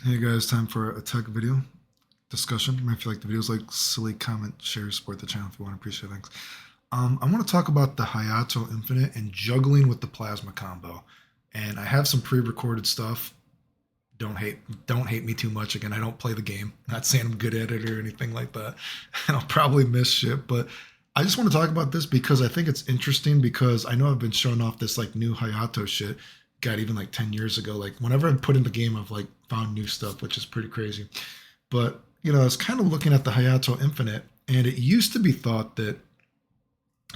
Hey guys, time for a tech video discussion. If you like the videos, like, silly, comment, share, support the channel if you want. Appreciate it. Thanks. I want to talk about the Hayato Infinite and juggling with the plasma combo. And I have some pre-recorded stuff. Don't hate me too much. Again, I don't play the game. Not saying I'm good at it or anything like that. And I'll probably miss shit, but I just want to talk about this because I think it's interesting because I know I've been showing off this like new Hayato shit. God, even like 10 years ago. Like whenever I put in the game, I've like found new stuff, which is pretty crazy. But I was kind of looking at the Hayato Infinite, and it used to be thought that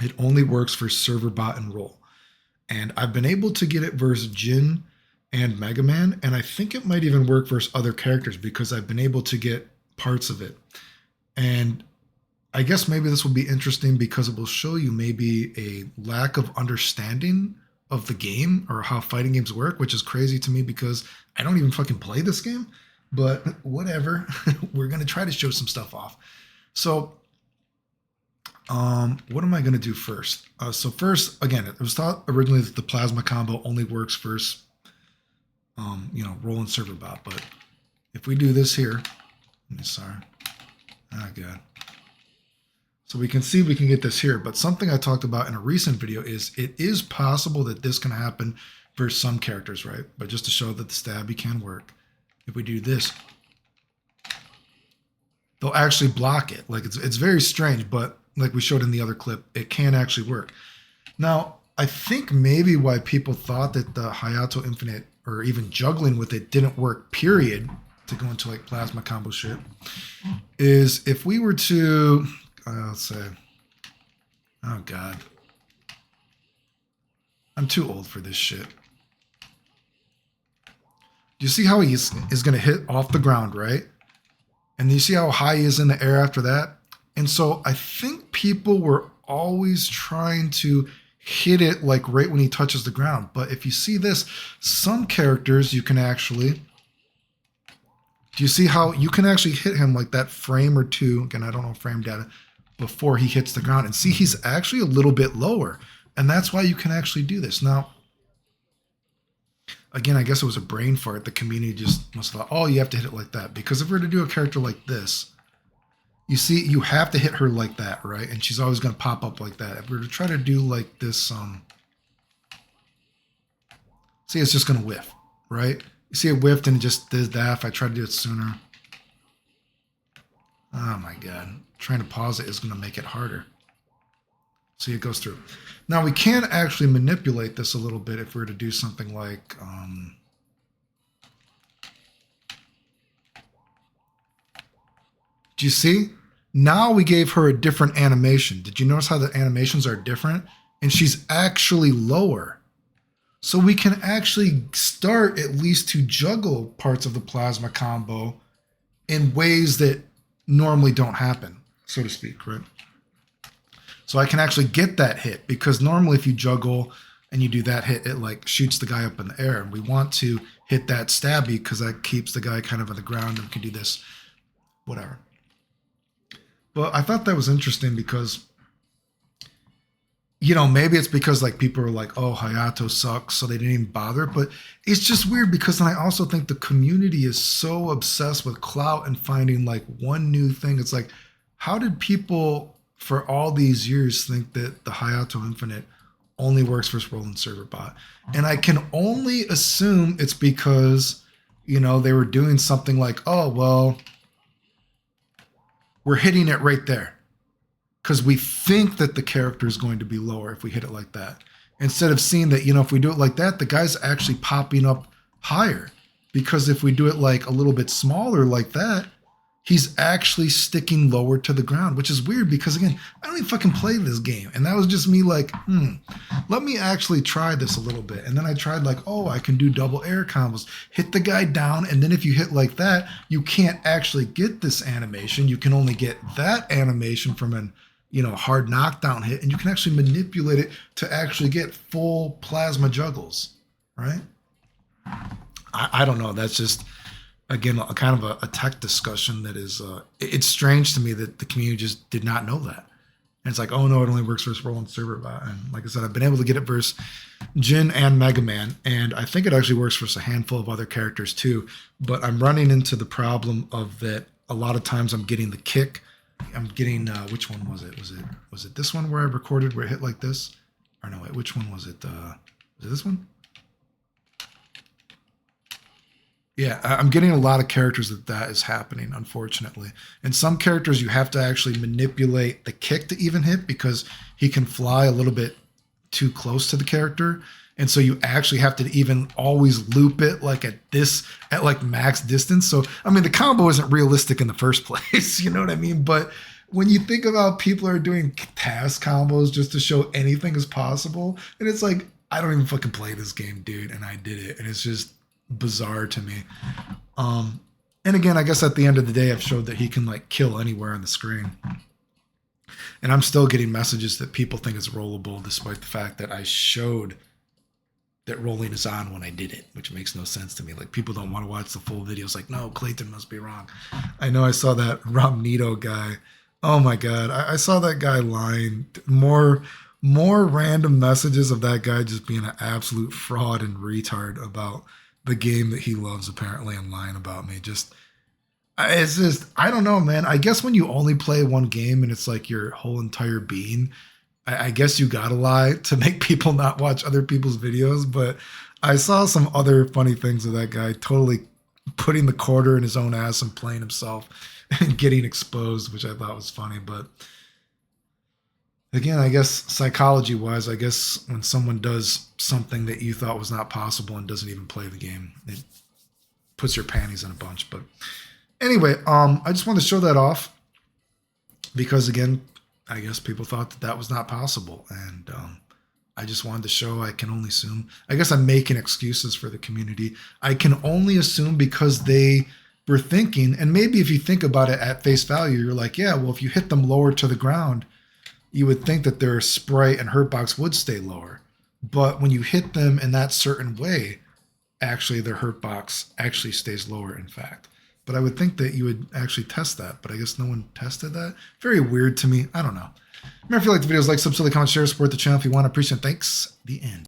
it only works for server bot and roll. And I've been able to get it versus Jin and Mega Man, and I think it might even work versus other characters because I've been able to get parts of it. And I guess maybe this will be interesting because it will show you maybe a lack of understanding of the game or how fighting games work, which is crazy to me because I don't even fucking play this game. But whatever, we're gonna try to show some stuff off. So, what am I gonna do first? So first, again, it was thought originally that the plasma combo only works first, roll and server bot. But if we do this here, sorry, good. So we can see we can get this here, but something I talked about in a recent video is it is possible that this can happen for some characters, right? But just to show that the stabby can work, if we do this, they'll actually block it. Like it's very strange, but like we showed in the other clip, it can actually work. Now, I think maybe why people thought that the Hayato Infinite or even juggling with it didn't work, period, to go into like plasma combo shit, is if we were to let's say, oh God, I'm too old for this shit. Do you see how he is going to hit off the ground, right? And you see how high he is in the air after that? And so I think people were always trying to hit it like right when he touches the ground. But if you see this, some characters you can actually, do you see how you can actually hit him like that frame or two? Again, I don't know frame data, before he hits the ground, and see he's actually a little bit lower, and that's why you can actually do this. Now again, I guess it was a brain fart. The community just must have thought, oh, you have to hit it like that, because if we're to do a character like this, you see you have to hit her like that, right? And she's always going to pop up like that. If we were to try to do like this, see, it's just going to whiff, right? You see it whiffed and it just did that. If I tried to do it sooner, oh my God, trying to pause it is going to make it harder. See, it goes through. Now we can actually manipulate this a little bit if we were to do something like, do you see? Now we gave her a different animation. Did you notice how the animations are different? And she's actually lower. So we can actually start at least to juggle parts of the plasma combo in ways that normally don't happen, so to speak, right? So I can actually get that hit, because normally if you juggle and you do that hit, it like shoots the guy up in the air. And we want to hit that stabby because that keeps the guy kind of on the ground, and we can do this, whatever. But I thought that was interesting because, maybe it's because like people are like, oh, Hayato sucks, so they didn't even bother. But it's just weird because then I also think the community is so obsessed with clout and finding like one new thing. It's like, how did people for all these years think that the Hayato Infinite only works for roll and server bot? And I can only assume it's because, they were doing something like, oh, well, we're hitting it right there, because we think that the character is going to be lower if we hit it like that. Instead of seeing that, if we do it like that, the guy's actually popping up higher. Because if we do it like a little bit smaller like that, he's actually sticking lower to the ground, which is weird because, again, I don't even fucking play this game. And that was just me like, let me actually try this a little bit. And then I tried like, oh, I can do double air combos, hit the guy down. And then if you hit like that, you can't actually get this animation. You can only get that animation from an, hard knockdown hit. And you can actually manipulate it to actually get full plasma juggles, right? I don't know. That's just, again, a kind of a tech discussion that is, it's strange to me that the community just did not know that. And it's like, oh no, it only works versus Roland Serverbot. And like I said, I've been able to get it versus Jin and Mega Man, and I think it actually works versus a handful of other characters too. But I'm running into the problem of that a lot of times I'm getting the kick. I'm getting which one was it? Was it this one where I recorded where it hit like this? Or no, wait, which one was it? Was it this one? Yeah, I'm getting a lot of characters that is happening, unfortunately. And some characters you have to actually manipulate the kick to even hit because he can fly a little bit too close to the character. And so you actually have to even always loop it like at like max distance. So, I mean, the combo isn't realistic in the first place. You know what I mean? But when you think about people are doing task combos just to show anything is possible, and it's like, I don't even fucking play this game, dude. And I did it. And it's just bizarre to me. And again, I guess at the end of the day, I've showed that he can like kill anywhere on the screen. And I'm still getting messages that people think it's rollable, despite the fact that I showed that rolling is on when I did it, which makes no sense to me. Like, people don't want to watch the full videos. Like, no, Clayton must be wrong. I know I saw that Romnito guy. Oh my God. I saw that guy lying. More random messages of that guy just being an absolute fraud and retard about the game that he loves, apparently, and lying about me. It's just, I don't know, man. I guess when you only play one game and it's like your whole entire being, I guess you gotta lie to make people not watch other people's videos. But I saw some other funny things of that guy totally putting the quarter in his own ass and playing himself and getting exposed, which I thought was funny. But again, I guess psychology wise, I guess when someone does something that you thought was not possible and doesn't even play the game, it puts your panties in a bunch. But anyway, I just wanted to show that off because, again, I guess people thought that was not possible. And I just wanted to show, I can only assume. I guess I'm making excuses for the community. I can only assume because they were thinking, and maybe if you think about it at face value, you're like, yeah, well, if you hit them lower to the ground, you would think that their sprite and hurtbox would stay lower. But when you hit them in that certain way, actually their hurtbox actually stays lower, in fact. But I would think that you would actually test that, but I guess no one tested that. Very weird to me. I don't know. Remember, if you like the videos, like, subscribe, comment, share, support the channel if you want. I appreciate it. Thanks. The end.